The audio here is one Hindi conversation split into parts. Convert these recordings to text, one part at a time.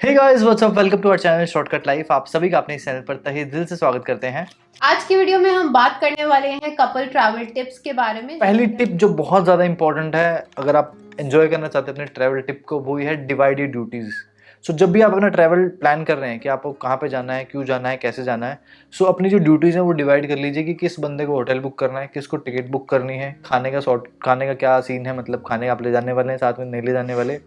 Hey guys what's up, welcome to our channel shortcut life. आप सभी का अपने इस चैनल पर तहे दिल से स्वागत करते हैं। आज की वीडियो में हम बात करने वाले हैं कपल ट्रैवल टिप्स के बारे में। पहली टिप जो बहुत ज़्यादा इंपॉर्टेंट है अगर आप एंजॉय करना चाहते हैं अपने ट्रैवल टिप को, वो ये है डिवाइडेड ड्यूटीज़। सो जब भी आप अपना ट्रैवल प्लान कर रहे हैं कि आपको कहाँ पे जाना है, क्यों जाना है, कैसे जाना है, सो अपनी जो ड्यूटीज़ हैं वो डिवाइड कर लीजिए कि किस बंदे को होटल बुक करना है, किसको टिकट बुक करनी है, खाने का क्या सीन है, मतलब खाने का आप ले जाने वाले हैं, साथ में नहीं ले जाने वाले,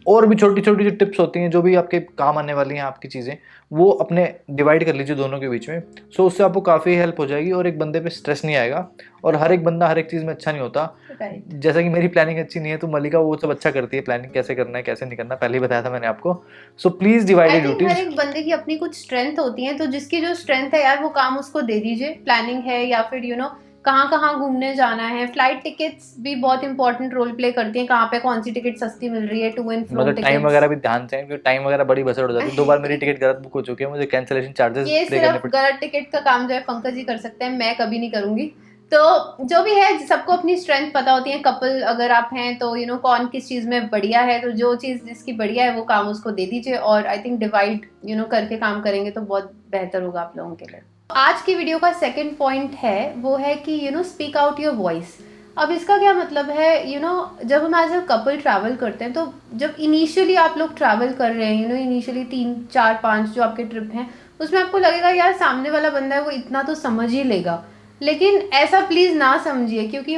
और भी छोटी छोटी जो टिप्स होती हैं जो भी आपके काम आने वाली हैं आपकी चीज़ें, वो अपने डिवाइड कर लीजिए दोनों के बीच में। सो उससे आपको काफ़ी हेल्प हो जाएगी और एक बंदे पे स्ट्रेस नहीं आएगा। और हर एक बंदा हर एक चीज़ में अच्छा नहीं होता। राइट। जैसा कि मेरी प्लानिंग अच्छी नहीं है तो मलिका वो सब अच्छा करती है, प्लानिंग कैसे करना है कैसे नहीं करना, पहले ही बताया था मैंने आपको। So please I divided think her duties. एक बंदे की अपनी कुछ स्ट्रेंथ होती है, तो जिसकी जो स्ट्रेंथ है यार वो काम उसको दे दीजिए। प्लानिंग है या फिर कहाँ कहाँ घूमने जाना है। फ्लाइट टिकट्स भी बहुत इंपॉर्टेंट रोल प्ले करती हैं, कहाँ पे कौन सी टिकट सस्ती मिल रही है, टू एंड फ्रो मतलब टाइम टिकट्स। वगैरह भी ध्यान से, क्योंकि टाइम वगैरह बड़ी बसड़ हो जाती है। 2 बार मेरी टिकट गलत बुक हो चुकी है, मुझे कैंसिलेशन चार्जेस ये पे करने सिर्फ पड़े। गलत टिकट का काम जो है पंकज जी कर सकते हैं, मैं कभी नहीं करूंगी। तो जो भी है, सबको अपनी स्ट्रेंथ पता होती है। कपल अगर आप हैं तो कौन किस चीज में बढ़िया है, तो जो चीज जिसकी बढ़िया है वो काम उसको दे दीजिए। और आई थिंक डिवाइड करके काम करेंगे तो बहुत बेहतर होगा आप लोगों के लिए। आज की वीडियो का सेकंड पॉइंट है वो है कि स्पीक आउट योर वॉइस। अब इसका क्या मतलब है, जब हम एज अ कपल ट्रैवल करते हैं, तो जब इनिशियली आप लोग ट्रैवल कर रहे हैं, इनिशियली 3 4 5 जो आपके ट्रिप हैं, उसमें आपको लगेगा यार सामने वाला बंदा है वो इतना तो समझ ही लेगा। लेकिन ऐसा प्लीज़ ना समझिए, क्योंकि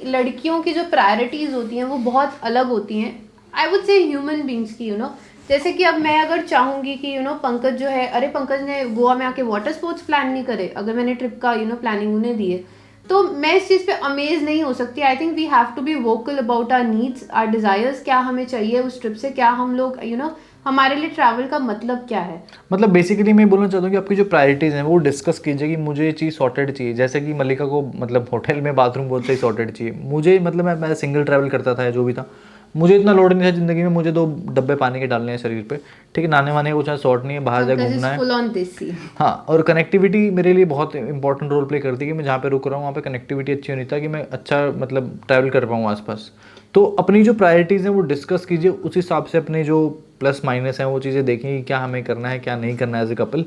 लड़कियों की जो प्रायोरिटीज़ होती हैं वो बहुत अलग होती हैं। I would say human beings की जैसे कि अब मैं अगर चाहूँगी कि पंकज जो है, अरे पंकज ने गोवा में आके वाटर स्पोर्ट्स प्लान नहीं करे, अगर मैंने ट्रिप का प्लानिंग उन्हें दी है, तो मैं इस चीज़ पे अमेज नहीं हो सकती। I think we have to be vocal about our needs, our desires, क्या हमें चाहिए उस ट्रिप से, क्या हम लोग हमारे लिए ट्रैवल का मतलब क्या है। मतलब बेसिकली मैं बोलना चाहता हूँ कि आपकी जो प्रायोरिटीज़ हैं वो डिस्कस कीजिए कि मुझे ये चीज़ सॉर्टेड चाहिए। जैसे कि मल्लिका को मतलब होटल में बाथरूम बहुत सही सॉर्टेड चाहिए, मुझे मतलब मैं सिंगल ट्रैवल करता था जो भी था, मुझे इतना लोड नहीं था ज़िंदगी में, मुझे 2 डब्बे पानी के डालने हैं शरीर पे, ठीक है, नहाने वाने का कुछ शॉर्ट नहीं है, बाहर जाए पंकज घूमना इज है। फुल ऑन देसी। हाँ, और कनेक्टिविटी मेरे लिए बहुत इंपॉर्टेंट रोल प्ले करती है कि मैं जहाँ पे रुक रहा हूँ वहाँ पे कनेक्टिविटी अच्छी होनी चाहिए कि मैं अच्छा मतलब ट्रैवल कर पाऊँ आसपास। तो अपनी जो प्रायोरिटीज़ हैं वो डिस्कस कीजिए, उस हिसाब से अपने जो प्लस माइनस हैं वो चीज़ें देखें कि क्या हमें करना है क्या नहीं करना है एज ए कपल।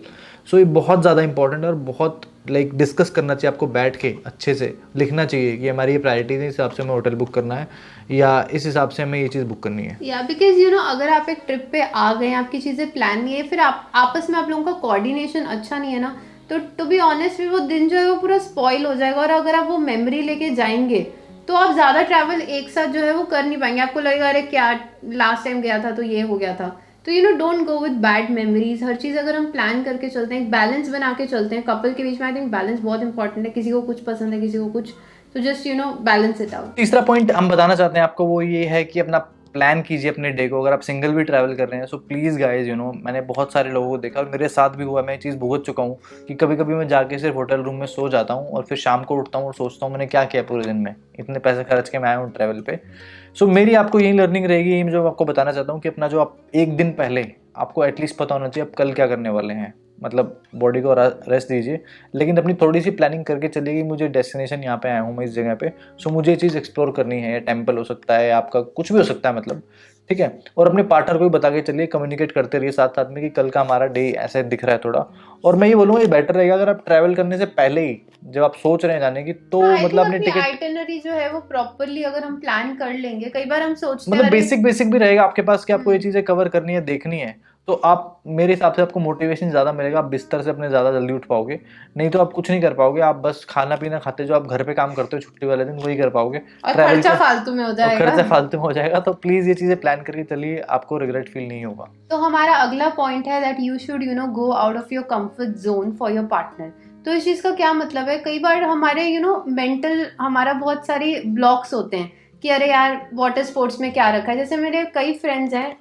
सो ये बहुत ज़्यादा इंपॉर्टेंट है और बहुत लाइक डिस्कस करना चाहिए आपको, बैठ के अच्छे से लिखना चाहिए कि हमारी ये प्रायोरिटीज़ है, इस हिसाब से हमें होटल बुक करना है या इस हिसाब से हमें ये चीज़ बुक करनी है। या बिकॉज अगर आप एक ट्रिप पे आ गए, आपकी चीज़ें प्लान नहीं है, फिर आप आपस में आप लोगों का कोऑर्डिनेशन अच्छा नहीं है ना, तो टू बी ऑनेस्ट फिर वो दिन जो है वो पूरा स्पॉइल हो जाएगा। और अगर आप वो मेमोरी लेके जाएंगे तो आप ज़्यादा ट्रैवल एक साथ जो है वो कर नहीं पाएंगे। आपको लगेगा अरे क्या लास्ट टाइम गया था तो ये हो गया था। तो don't go with bad memories. हर चीज़ अगर हम प्लान करके चलते हैं, एक बैलेंस बना के चलते हैं कपल के बीच में, आई थिंक बैलेंस बहुत इंपॉर्टेंट है। किसी को कुछ पसंद है, किसी को कुछ, तो जस्ट बैलेंस इट आउट। तीसरा पॉइंट हम बताना चाहते हैं आपको वो ये है कि अपना प्लान कीजिए अपने डे को। अगर आप सिंगल भी ट्रैवल कर रहे हैं सो प्लीज़ गाइज मैंने बहुत सारे लोगों को देखा और मेरे साथ भी हुआ, मैं ये चीज़ भुगत चुका हूँ कि कभी कभी मैं जाके सिर्फ होटल रूम में सो जाता हूँ और फिर शाम को उठता हूँ और सोचता हूँ मैंने क्या किया पूरे दिन में, इतने पैसे खर्च के मैं आया हूँ ट्रैवल पे। सो मेरी आपको यही लर्निंग रहेगी, यही जो आपको बताना चाहता हूँ कि अपना जो आप एक दिन पहले आपको एटलीस्ट पता होना चाहिए आप कल क्या करने वाले हैं, मतलब बॉडी को रेस्ट दीजिए, लेकिन अपनी थोड़ी सी प्लानिंग करके चलिए कि मुझे डेस्टिनेशन यहाँ पे आया हूँ मैं इस जगह पे, सो मुझे ये चीज़ एक्सप्लोर करनी है। टेम्पल हो सकता है, आपका कुछ भी हो सकता है, मतलब ठीक है। और अपने पार्टनर को भी बता के चलिए, कम्युनिकेट करते रहिए साथ साथ में कि कल का हमारा डे ऐसे दिख रहा है थोड़ा। और मैं ये बोलूँगा ये बेटर रहेगा अगर आप ट्रैवल करने से पहले ही जब आप सोच रहे हैं जाने की तो हाँ, आई थिंक मतलब अपनी अपनी टिकट, आइटिनरी जो है वो प्रॉपरली अगर हम प्लान कर लेंगे। कई बार हम सोचते हैं मतलब अरे। बेसिक बेसिक भी रहेगा आपके पास कि आपको ये हम्म। चीज़ें कवर करनी है, देखनी है, तो आप मेरे हिसाब से आपको मोटिवेशन ज़्यादा मिलेगा, आप बिस्तर से अपने ज़्यादा जल्दी उठ पाओगे। नहीं तो आप कुछ नहीं कर पाओगे, आप बस खाना पीना खाते जो आप घर पे काम करते हो छुट्टी वाले दिन वही कर पाओगे और ट्रैवल खर्चा का, फालतू में हो और जाएगा। खर्चा फालतू में हो जाएगा। तो प्लीज़ ये चीज़ें प्लान करके चलिए, आपको रिग्रेट फील नहीं होगा। तो हमारा अगला पॉइंट है that you should go out of your comfort zone for your partner. तो इस चीज का क्या मतलब है, कई बार हमारे मेंटल हमारा बहुत सारी ब्लॉक्स होते हैं कि अरे यार वाटर स्पोर्ट्स में क्या रखा है। जैसे मेरे कई फ्रेंड्स हैं,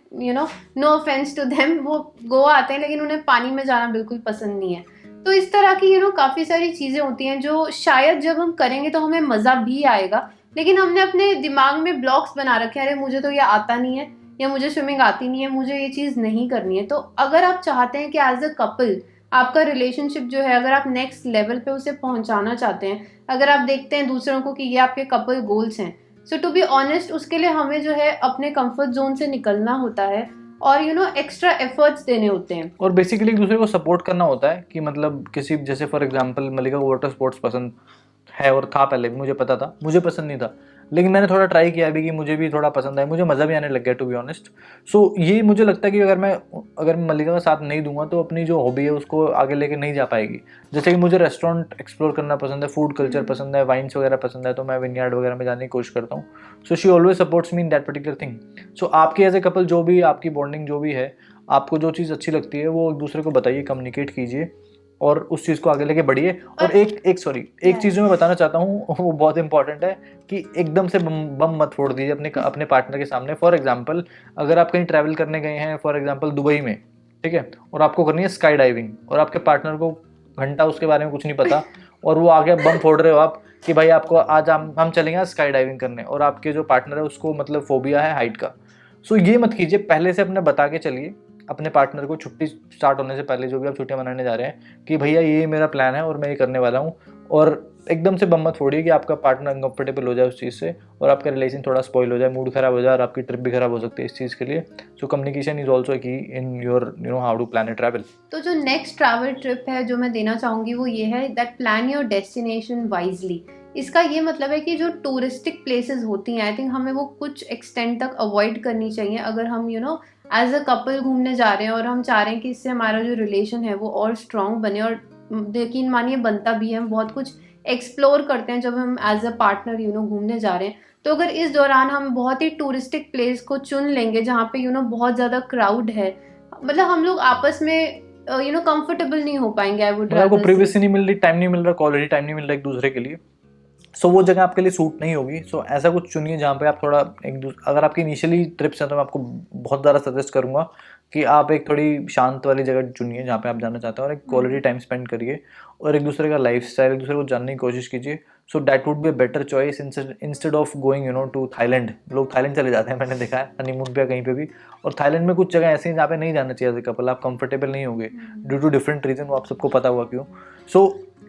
नो ऑफेंस टू देम, वो गोवा आते हैं लेकिन उन्हें पानी में जाना बिल्कुल पसंद नहीं है। तो इस तरह की काफी सारी चीजें होती हैं जो शायद जब हम करेंगे तो हमें मजा भी आएगा, लेकिन हमने अपने दिमाग में ब्लॉक्स बना रखे हैं, अरे मुझे तो ये आता नहीं है, या मुझे स्विमिंग आती नहीं है, मुझे ये चीज़ नहीं करनी है। तो अगर आप चाहते हैं कि एज अ कपल आपका रिलेशनशिप जो है, अगर आप नेक्स्ट लेवल पे उसे पहुंचाना चाहते हैं, अगर आप देखते हैं दूसरों को कि ये आपके कपल गोल्स हैं, सो टू बी ऑनेस्ट उसके लिए हमें जो है अपने कंफर्ट जोन से निकलना होता है। और एक्स्ट्रा एफर्ट्स देने होते हैं। और बेसिकली एक दूसरे को सपोर्ट करना होता है कि मतलब किसी जैसे फॉर एग्जांपल मलिका को वाटर स्पोर्ट्स पसंद है और था, पहले भी मुझे पता था, मुझे पसंद नहीं था, लेकिन मैंने थोड़ा ट्राई किया भी कि मुझे भी थोड़ा पसंद है, मुझे मज़ा भी आने लग गया टू बी ऑनेस्ट। सो ये मुझे लगता है कि अगर मैं मलिका का साथ नहीं दूंगा तो अपनी जो हॉबी है उसको आगे लेके नहीं जा पाएगी। जैसे कि मुझे रेस्टोरेंट एक्सप्लोर करना पसंद है, फूड कल्चर पसंद है, वाइन्स वगैरह पसंद है, तो मैं विनयार्ड वगैरह में जाने की कोशिश करता हूँ। So she always supports me in that particular thing. So आपकी एज ए कपल जो भी आपकी बॉन्डिंग जो भी है, आपको जो चीज़ अच्छी लगती है वो एक दूसरे को बताइए, कम्युनिकेट कीजिए और उस चीज़ को आगे लेके बढ़िए। और एक चीज़ जो मैं बताना चाहता हूँ वो बहुत इंपॉर्टेंट है कि एकदम से बम मत फोड़ दीजिए अपने पार्टनर के सामने। फॉर एग्जांपल अगर आप कहीं ट्रैवल करने गए हैं, फॉर एग्जांपल दुबई में, ठीक है, और आपको करनी है स्काई डाइविंग और आपके पार्टनर को घंटा उसके बारे में कुछ नहीं पता और वो आगे बम फोड़ रहे हो आप कि भाई आपको आज हम चलेंगे स्काई डाइविंग करने, और आपके जो पार्टनर है उसको मतलब फोबिया है हाइट का। सो ये मत कीजिए, पहले से अपने बता के चलिए अपने पार्टनर को छुट्टी स्टार्ट होने से पहले, जो भी आप छुट्टियां मनाने जा रहे हैं, कि भैया ये मेरा प्लान है और मैं ये करने वाला हूँ। और एकदम से बम मत फोड़िए कि आपका पार्टनर अनकंफर्टेबल हो जाए उस चीज़ से और आपका रिलेशन थोड़ा स्पॉइल हो जाए, मूड खराब हो जाए और आपकी ट्रिप भी खराब हो सकती है इस चीज़ के लिए। So communication is also key in your how to plan a travel. तो जो नेक्स्ट ट्रैवल ट्रिप है जो मैं देना चाहूँगी वो ये है that plan your destination wisely. इसका ये मतलब है कि जो टूरिस्टिक प्लेसेस होती हैं आई थिंक हमें वो कुछ एक्सटेंट तक अवॉइड करनी चाहिए। अगर हम एज अ कपल घूमने जा रहे हैं और हम चाह रहे हैं कि इससे हमारा जो रिलेशन है वो और स्ट्रॉन्ग बने, और यकीन मानिए बनता भी है, हम बहुत कुछ एक्सप्लोर करते हैं जब हम एज अ पार्टनर घूमने जा रहे हैं। तो अगर इस दौरान हम बहुत ही टूरिस्टिक प्लेस को चुन लेंगे जहाँ पे बहुत ज़्यादा क्राउड है, मतलब हम लोग आपस में कंफर्टेबल नहीं हो पाएंगे। आई वुड आपको प्रिवेसी नहीं मिल रही, टाइम नहीं मिल रहा, क्वालिटी टाइम नहीं मिल रहा एक दूसरे के लिए, सो वो जगह आपके लिए सूट नहीं होगी। सो ऐसा कुछ चुनिए जहाँ पे आप थोड़ा अगर आपकी इनिशियली ट्रिप्स हैं तो मैं आपको बहुत ज़्यादा सजेस्ट करूँगा कि आप एक थोड़ी शांत वाली जगह चुनिए जहाँ पे आप जाना चाहते हैं और एक क्वालिटी टाइम स्पेंड करिए और एक दूसरे का लाइफस्टाइल, एक दूसरे को जानने की कोशिश कीजिए। So that would be a better choice instead of going to Thailand. लोग थाईलैंड चले जाते हैं, मैंने देखा है हनीमून पे कहीं पे भी, और थाईलैंड में कुछ जगह ऐसी हैं जहाँ पे नहीं जाना चाहिए एज ए कपल, आप कंफर्टेबल नहीं होंगे ड्यू टू डिफरेंट रीजन, वो आप सबको पता हुआ क्यों। सो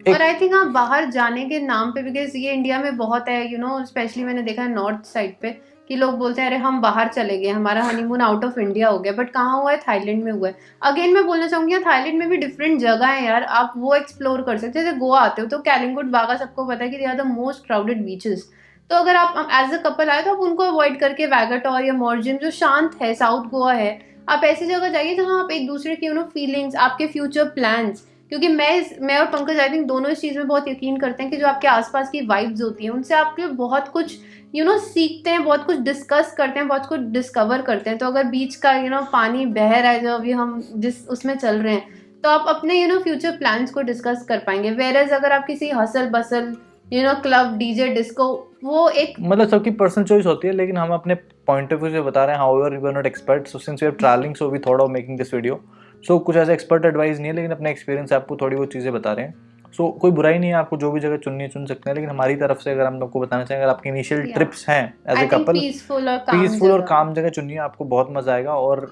और आई थिंक आप बाहर जाने के नाम पे, बिकॉज ये इंडिया में बहुत है स्पेशली मैंने देखा है नॉर्थ साइड पे कि लोग बोलते हैं अरे हम बाहर चले गए, हमारा हनीमून आउट ऑफ इंडिया हो गया, बट कहाँ हुआ है? थाईलैंड में हुआ है। अगेन मैं बोलना चाहूंगी थाईलैंड में भी डिफरेंट जगह है यार, आप वो एक्सप्लोर कर सकते हैं। जैसे गोवा आते हो तो कैलिंगुट बागा सबको पता है कि they are the most crowded beaches. तो अगर आप एज अ कपल आए तो आप उनको अवॉइड करके वैगाटोर या मॉर्जिम जो शांत है, साउथ गोवा है, आप ऐसी जगह जाइए जहाँ आप एक दूसरे की फीलिंग्स, आपके फ्यूचर प्लान्स, क्योंकि मैं और पंकज आई थिंक दोनों इस चीज़ में बहुत यकीन करते हैं कि जो आपके आसपास की वाइब्स होती हैं उनसे आपके बहुत कुछ सीखते हैं, बहुत कुछ डिस्कस करते हैं, बहुत कुछ डिस्कवर करते हैं। तो अगर बीच का पानी बह रहा है जो अभी हम जिस उसमें चल रहे हैं, तो आप अपने फ्यूचर प्लान्स को डिस्कस कर पाएंगे। वेयर अगर आप किसी hustle bustle club DJ disco, वो एक मतलब सबकी पर्सनल चॉइस होती है, लेकिन हम अपने पॉइंट ऑफ व्यू से बता रहे हैं। However we are not expert, so since we are travelling so we thought of making this video. So कुछ ऐसा एक्सपर्ट एडवाइस नहीं है, लेकिन अपने एक्सपीरियंस से आपको थोड़ी बहुत चीज़ें बता रहे हैं। सो कोई बुराई नहीं है, आपको जो भी जगह चुननी है चुन सकते हैं, लेकिन हमारी तरफ से अगर हम लोग को बताना चाहें, अगर आपकी इनिशियल ट्रिप्स हैं एज ए कपल, पीसफुल और काम जगह चुनिए, आपको बहुत मजा आएगा। और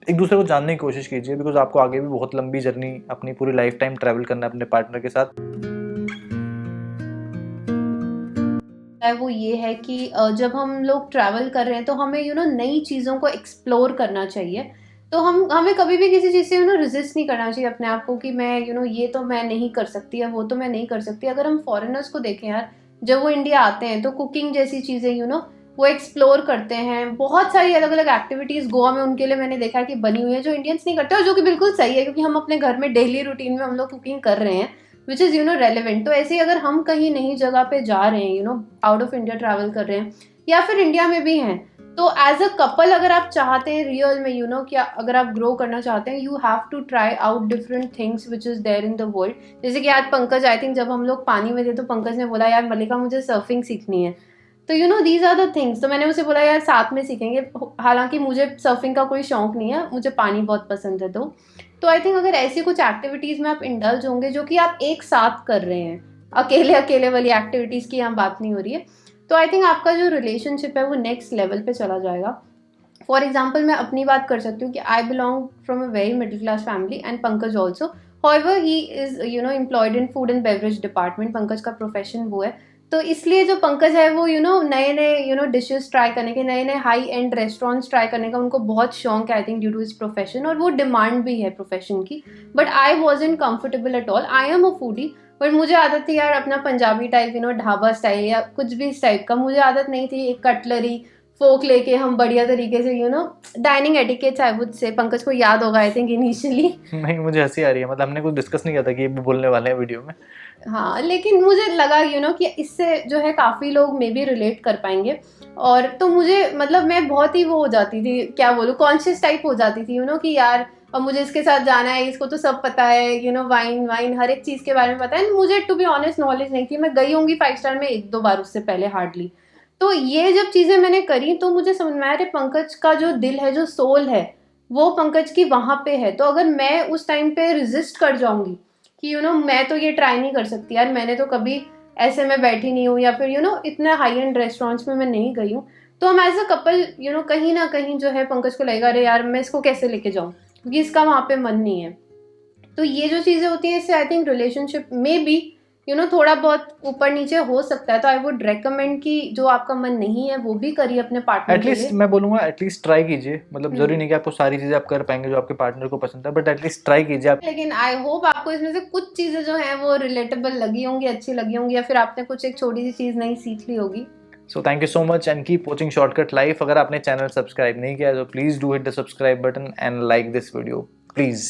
एक दूसरे को जानने की कोशिश कीजिए, बिकॉज आपको आगे भी बहुत लंबी जर्नी अपनी पूरी लाइफ टाइम ट्रैवल करना है अपने पार्टनर के साथ। वो ये है कि जब हम लोग ट्रैवल कर रहे हैं तो हमें नई चीज़ों को एक्सप्लोर करना चाहिए। तो हमें कभी भी किसी चीज़ से रेजिस्ट नहीं करना चाहिए अपने आप को कि मैं ये तो मैं नहीं कर सकती या वो तो मैं नहीं कर सकती। अगर हम फॉरेनर्स को देखें यार, जब वो इंडिया आते हैं तो कुकिंग जैसी चीज़ें वो एक्सप्लोर करते हैं। बहुत सारी अलग अलग एक्टिविटीज़ गोवा में उनके लिए मैंने देखा कि बनी हुई है जो इंडियंस नहीं करते, और जो कि बिल्कुल सही है क्योंकि हम अपने घर में डेली रूटीन में हम लोग कुकिंग कर रहे हैं, विच इज़ रेलिवेंट। तो ऐसे ही अगर हम कहीं नई जगह पे जा रहे हैं, आउट ऑफ इंडिया ट्रैवल कर रहे हैं या फिर इंडिया में भी हैं, तो एज अ कपल अगर आप चाहते हैं रियल में कि अगर आप ग्रो करना चाहते हैं, you have to try out different things which is there in the world. जैसे कि आज पंकज आई थिंक जब हम लोग पानी में थे तो पंकज ने बोला यार मलिका मुझे सर्फिंग सीखनी है, तो दीज आर द थिंग्स। तो मैंने उसे बोला यार साथ में सीखेंगे, हालांकि मुझे सर्फिंग का कोई शौक नहीं है, मुझे पानी बहुत पसंद है। तो आई थिंक अगर ऐसी कुछ एक्टिविटीज़ में आप इंडल्ज होंगे जो कि आप एक साथ कर रहे हैं, अकेले अकेले वाली एक्टिविटीज़ की यहाँ बात नहीं हो रही है, तो आई थिंक आपका जो रिलेशनशिप है वो नेक्स्ट लेवल पे चला जाएगा। फॉर एग्जाम्पल मैं अपनी बात कर सकती हूँ कि I belong from a very middle class family and Pankaj also. However, he is employed in food and beverage department. Pankaj का प्रोफेशन वो है। तो इसलिए जो पंकज है वो नए नए डिशेस ट्राई करने के, नए नए हाई एंड रेस्टोरेंट्स ट्राई करने का उनको बहुत शौक है, I think due to his profession, और वो डिमांड भी है प्रोफेशन की। But I wasn't comfortable at all. I am a foodie, but मुझे आदत थी यार अपना पंजाबी टाइप ढाबा स्टाइल या कुछ भी इस टाइप का, मुझे आदत नहीं थी एक कटलरी फोक लेके हम बढ़िया तरीके से dining etiquettes I would say. Pankaj को याद होगा आई थिंक इनिशियली। नहीं, मुझे हंसी आ रही है, मतलब हमने कुछ डिस्कस नहीं किया था कि ये भी बोलने वाले हैं वीडियो में। हाँ, लेकिन मुझे लगा कि इससे जो है काफ़ी लोग मे बी रिलेट कर पाएंगे। और तो मुझे मतलब मैं बहुत ही वो हो जाती थी, क्या बोलूँ, कॉन्शियस टाइप हो जाती थी कि यार अब मुझे इसके साथ जाना है, इसको तो सब पता है वाइन वाइन हर एक चीज़ के बारे में पता है। मुझे टू बी ऑनेस्ट नॉलेज नहीं थी, मैं गई होंगी 5 स्टार में 1-2 बार, उससे पहले हार्डली। तो ये जब चीज़ें मैंने करी तो मुझे समझ में आया अरे पंकज का जो दिल है, जो सोल है, वो पंकज की वहाँ पे है। तो अगर मैं उस टाइम पे रेजिस्ट कर जाऊंगी कि मैं तो ये ट्राई नहीं कर सकती यार, मैंने तो कभी ऐसे में बैठी नहीं हूँ, या फिर इतने हाई एंड रेस्टोरेंट्स में मैं नहीं गई हूँ, तो हम एज अ कपल कहीं ना कहीं जो है पंकज को लगेगा अरे यार मैं इसको कैसे लेके जाऊँ, क्योंकि इसका वहाँ पे मन नहीं है। तो ये जो चीज़ें होती हैं इससे आई थिंक रिलेशनशिप में भी थोड़ा बहुत ऊपर नीचे हो सकता है। तो आई वुड रेकमेंड कि जो आपका मन नहीं है वो भी करिए अपने पार्टनर के एटलीस्ट लिए। मैं बोलूंगा एटलीस्ट ट्राई कीजिए, मतलब जरूरी नहीं कि आपको सारी चीजें आप कर पाएंगे जो आपके पार्टनर को पसंद है, बट एटलीस्ट ट्राई कीजिए आप। लेकिन आई होप आपको इसमें से कुछ चीज़ें जो हैं वो रिलेटेबल लगी होंगी, अच्छी लगी होंगी, या फिर आपने कुछ एक छोटी सी चीज़ नई सीख ली होगी। So thank you so much and keep watching shortcut life. अगर आपने चैनल सब्सक्राइब नहीं किया तो please do hit the subscribe button and like this video please.